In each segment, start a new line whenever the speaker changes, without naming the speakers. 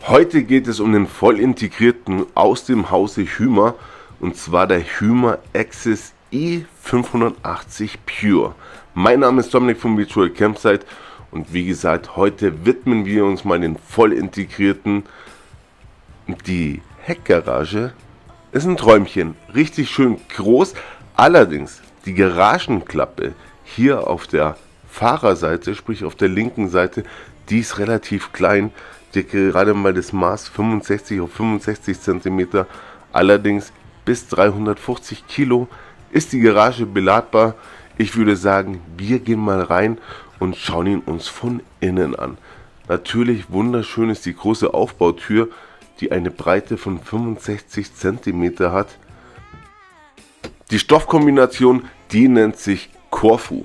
Heute geht es um den voll integrierten aus dem Hause Hymer, und zwar der Hymer Access E580 Pure. Mein Name ist Dominik vom Virtual Campsite und wie gesagt, heute widmen wir uns mal den voll integrierten. Die Heckgarage ist ein Träumchen, richtig schön groß, allerdings die Garagenklappe hier auf der Fahrerseite, sprich auf der linken Seite, die ist relativ klein. Gerade mal das Maß 65 auf 65 cm, allerdings bis 350 Kilo ist die Garage beladbar. Ich würde sagen, wir gehen mal rein und schauen ihn uns von innen an. Natürlich wunderschön ist die große Aufbautür, die eine Breite von 65 cm hat. Die Stoffkombination, die nennt sich Corfu.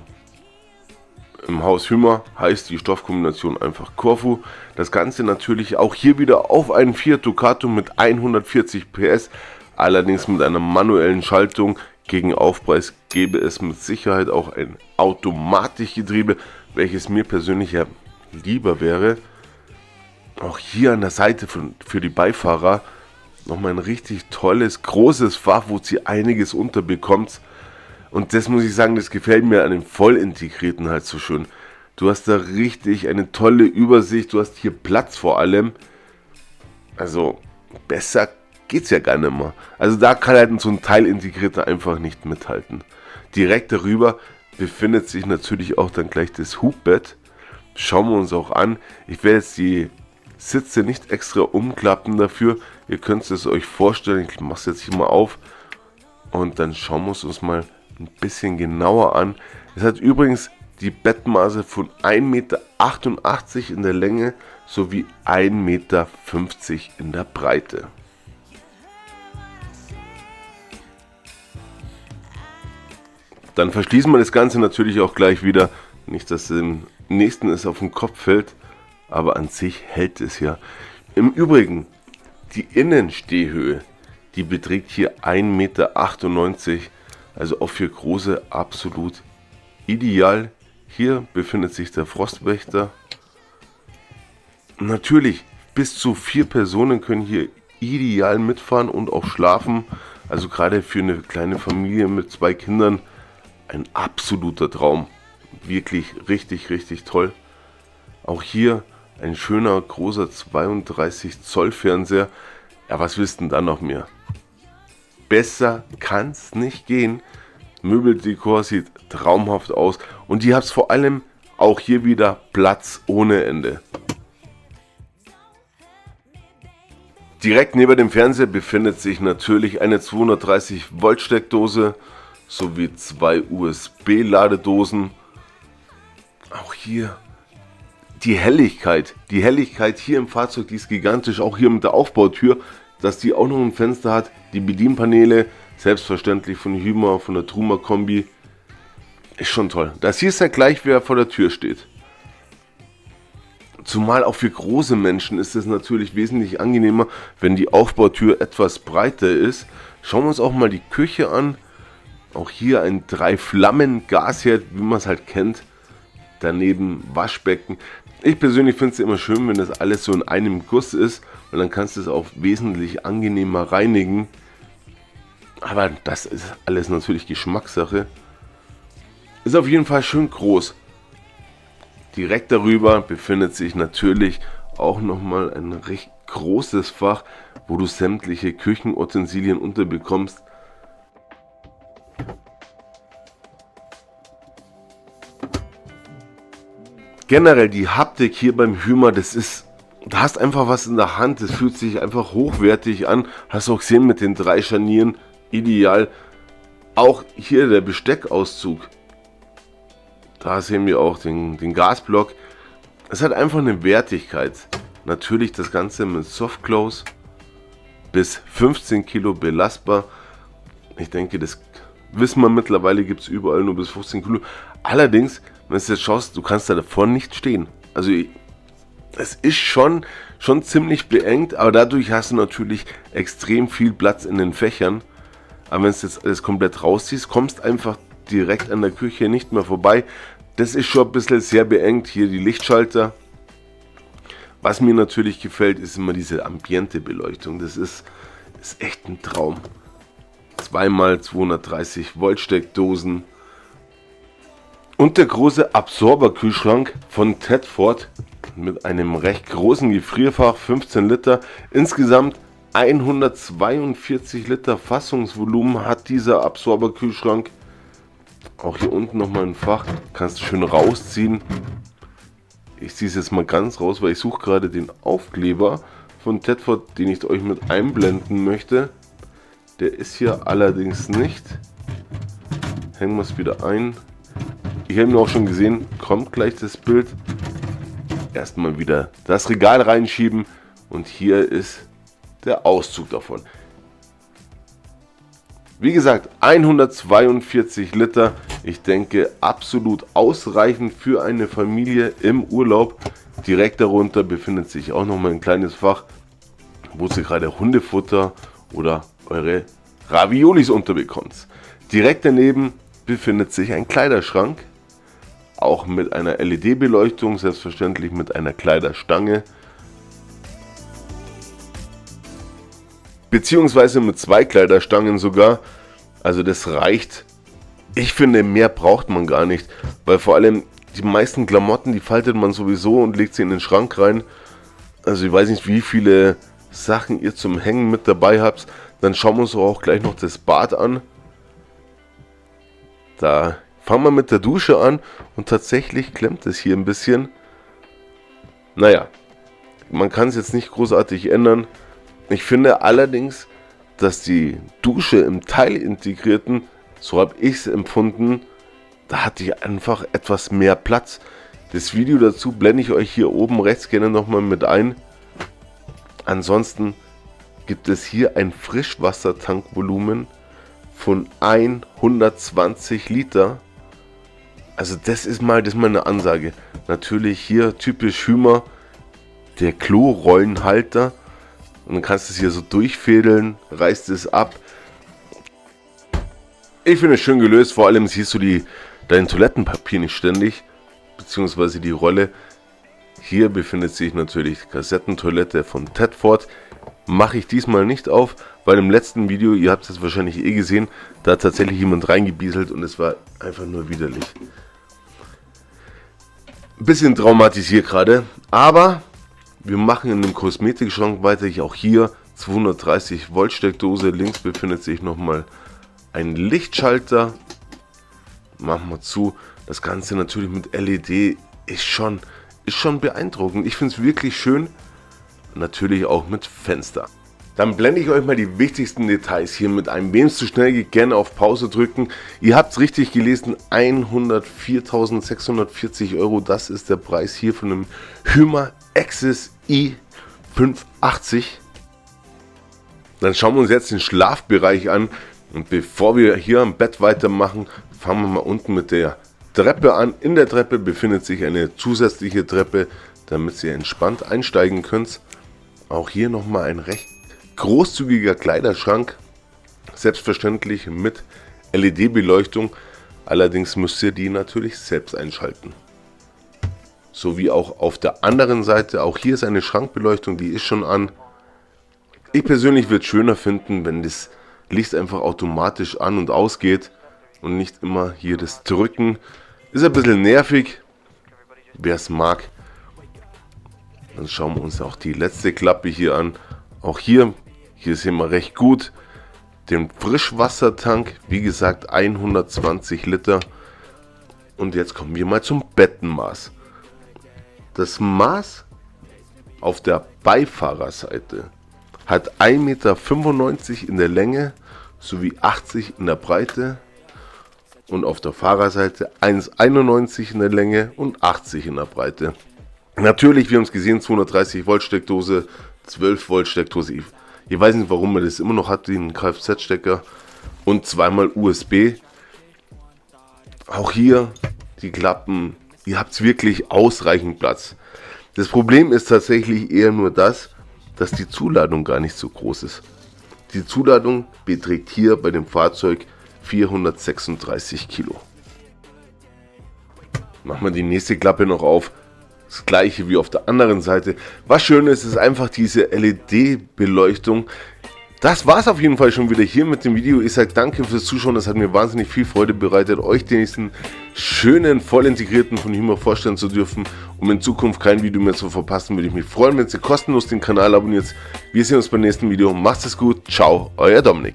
Im Haus Hymer heißt die Stoffkombination einfach Corfu. Das Ganze natürlich auch hier wieder auf einen Fiat Ducato mit 140 PS, allerdings mit einer manuellen Schaltung. Gegen Aufpreis gäbe es mit Sicherheit auch ein Automatikgetriebe, welches mir persönlich ja lieber wäre. Auch hier an der Seite für die Beifahrer nochmal ein richtig tolles, großes Fach, wo sie einiges unterbekommt. Und das muss ich sagen, das gefällt mir an dem voll integrierten halt so schön. Du hast da richtig eine tolle Übersicht, du hast hier Platz vor allem. Also besser geht's ja gar nicht mehr. Also da kann halt so ein Teilintegrierter einfach nicht mithalten. Direkt darüber befindet sich natürlich auch dann gleich das Hubbett. Schauen wir uns auch an. Ich werde jetzt die Sitze nicht extra umklappen dafür. Ihr könnt es euch vorstellen. Ich mache es jetzt hier mal auf. Und dann schauen wir es uns mal ein bisschen genauer an. Es hat übrigens die Bettmaße von 1,88 Meter in der Länge sowie 1,50 Meter in der Breite. Dann verschließen wir das Ganze natürlich auch gleich wieder. Nicht, dass dem nächsten es auf den Kopf fällt, aber an sich hält es ja. Im Übrigen, die Innenstehhöhe, die beträgt hier 1,98 Meter. Also auch für Große absolut ideal. Hier befindet sich der Frostwächter. Natürlich, bis zu 4 Personen können hier ideal mitfahren und auch schlafen. Also gerade für eine kleine Familie mit 2 Kindern ein absoluter Traum. Wirklich richtig, richtig toll. Auch hier ein schöner, großer 32 Zoll Fernseher. Ja, was wisst denn da noch mehr? Besser kann es nicht gehen. Möbeldekor sieht traumhaft aus. Und ihr habt vor allem auch hier wieder Platz ohne Ende. Direkt neben dem Fernseher befindet sich natürlich eine 230 Volt Steckdose sowie 2 USB-Ladedosen. Auch hier die Helligkeit hier im Fahrzeug, die ist gigantisch. Auch hier mit der Aufbautür, dass die auch noch ein Fenster hat. Die Bedienpaneele, selbstverständlich von Hymer, von der Truma Kombi, ist schon toll. Das hier ist ja gleich, wer vor der Tür steht. Zumal auch für große Menschen ist es natürlich wesentlich angenehmer, wenn die Aufbautür etwas breiter ist. Schauen wir uns auch mal die Küche an. Auch hier ein 3-Flammen-Gasherd, wie man es halt kennt. Daneben Waschbecken. Ich persönlich finde es immer schön, wenn das alles so in einem Guss ist, weil dann kannst du es auch wesentlich angenehmer reinigen. Aber das ist alles natürlich Geschmackssache. Ist auf jeden Fall schön groß. Direkt darüber befindet sich natürlich auch nochmal ein recht großes Fach, wo du sämtliche Küchenutensilien unterbekommst. Generell die Haptik hier beim Hymer, da hast einfach was in der Hand, das fühlt sich einfach hochwertig an. Hast auch gesehen mit den 3 Scharnieren, ideal. Auch hier der Besteckauszug, da sehen wir auch den Gasblock. Es hat einfach eine Wertigkeit. Natürlich das Ganze mit Softclose, bis 15 Kilo belastbar. Ich denke, das wissen wir mittlerweile, gibt es überall nur bis 15 Kilo. Allerdings, wenn du jetzt schaust, du kannst da davor nicht stehen. Also es ist schon ziemlich beengt, aber dadurch hast du natürlich extrem viel Platz in den Fächern. Aber wenn du jetzt alles komplett rausziehst, kommst einfach direkt an der Küche nicht mehr vorbei. Das ist schon ein bisschen sehr beengt. Hier die Lichtschalter. Was mir natürlich gefällt, ist immer diese Ambiente-Beleuchtung. Das ist echt ein Traum. 2x230 Volt Steckdosen. Und der große Absorberkühlschrank von Tedford mit einem recht großen Gefrierfach, 15 Liter. Insgesamt 142 Liter Fassungsvolumen hat dieser Absorberkühlschrank. Auch hier unten nochmal ein Fach, kannst du schön rausziehen. Ich ziehe es jetzt mal ganz raus, weil ich suche gerade den Aufkleber von Tedford, den ich euch mit einblenden möchte. Der ist hier allerdings nicht. Hängen wir es wieder ein. Ich habe ihn auch schon gesehen, kommt gleich das Bild. Erstmal wieder das Regal reinschieben und hier ist der Auszug davon. Wie gesagt, 142 Liter. Ich denke, absolut ausreichend für eine Familie im Urlaub. Direkt darunter befindet sich auch nochmal ein kleines Fach, wo ihr gerade Hundefutter oder eure Raviolis unterbekommt. Direkt daneben befindet sich ein Kleiderschrank, auch mit einer LED-Beleuchtung, selbstverständlich mit einer Kleiderstange, beziehungsweise mit 2 Kleiderstangen sogar. Also das reicht. Ich finde, mehr braucht man gar nicht, weil vor allem die meisten Klamotten, die faltet man sowieso und legt sie in den Schrank rein. Also ich weiß nicht, wie viele Sachen ihr zum Hängen mit dabei habt. Dann schauen wir uns auch gleich noch das Bad an. Da fangen wir mit der Dusche an und tatsächlich klemmt es hier ein bisschen. Naja, man kann es jetzt nicht großartig ändern. Ich finde allerdings, dass die Dusche im Teilintegrierten, so habe ich es empfunden, da hatte ich einfach etwas mehr Platz. Das Video dazu blende ich euch hier oben rechts gerne nochmal mit ein. Ansonsten gibt es hier ein Frischwassertankvolumen von 120 Liter. Also das ist mal eine Ansage. Natürlich hier typisch Hümer, der Klorollenhalter. Und dann kannst du es hier so durchfädeln, reißt es ab. Ich finde es schön gelöst, vor allem siehst du dein Toilettenpapier nicht ständig, beziehungsweise die Rolle. Hier befindet sich natürlich Kassettentoilette von Tedford. Mache ich diesmal nicht auf, weil im letzten Video, ihr habt es wahrscheinlich eh gesehen, da hat tatsächlich jemand reingebieselt und es war einfach nur widerlich. Ein bisschen traumatisiert gerade, aber wir machen in dem Kosmetikschrank weiter. Auch hier 230 Volt Steckdose. Links befindet sich nochmal ein Lichtschalter. Machen wir zu. Das Ganze natürlich mit LED ist schon beeindruckend. Ich finde es wirklich schön. Natürlich auch mit Fenster. Dann blende ich euch mal die wichtigsten Details hier mit ein. Wem es zu schnell geht, gerne auf Pause drücken. Ihr habt es richtig gelesen, 104.640 Euro. Das ist der Preis hier von einem Hümer Axis i580. Dann schauen wir uns jetzt den Schlafbereich an. Und bevor wir hier am Bett weitermachen, fangen wir mal unten mit der Treppe an. In der Treppe befindet sich eine zusätzliche Treppe, damit ihr entspannt einsteigen könnt. Auch hier nochmal ein recht großzügiger Kleiderschrank, selbstverständlich mit LED-Beleuchtung, allerdings müsst ihr die natürlich selbst einschalten. So wie auch auf der anderen Seite, auch hier ist eine Schrankbeleuchtung, die ist schon an. Ich persönlich würde es schöner finden, wenn das Licht einfach automatisch an und ausgeht und nicht immer hier das Drücken. Ist ein bisschen nervig, wer es mag. Dann schauen wir uns auch die letzte Klappe hier an. Auch hier sehen wir recht gut den Frischwassertank, wie gesagt 120 Liter. Und jetzt kommen wir mal zum Bettenmaß. Das Maß auf der Beifahrerseite hat 1,95 Meter in der Länge sowie 80 in der Breite. Und auf der Fahrerseite 1,91 in der Länge und 80 in der Breite. Natürlich, wir haben es gesehen, 230 Volt Steckdose, 12 Volt Steckdose. Ich weiß nicht, warum man das immer noch hat, den Kfz-Stecker. Und zweimal USB. Auch hier die Klappen, ihr habt wirklich ausreichend Platz. Das Problem ist tatsächlich eher nur das, dass die Zuladung gar nicht so groß ist. Die Zuladung beträgt hier bei dem Fahrzeug 436 Kilo. Machen wir die nächste Klappe noch auf. das gleiche wie auf der anderen Seite. Was schön ist einfach diese LED-Beleuchtung. Das war's auf jeden Fall schon wieder hier mit dem Video. Ich sage danke fürs Zuschauen, das hat mir wahnsinnig viel Freude bereitet, euch den nächsten schönen, voll integrierten von Hymer vorstellen zu dürfen. Um in Zukunft kein Video mehr zu verpassen, würde ich mich freuen, wenn ihr kostenlos den Kanal abonniert. Wir sehen uns beim nächsten Video. Macht es gut, ciao, euer Dominik.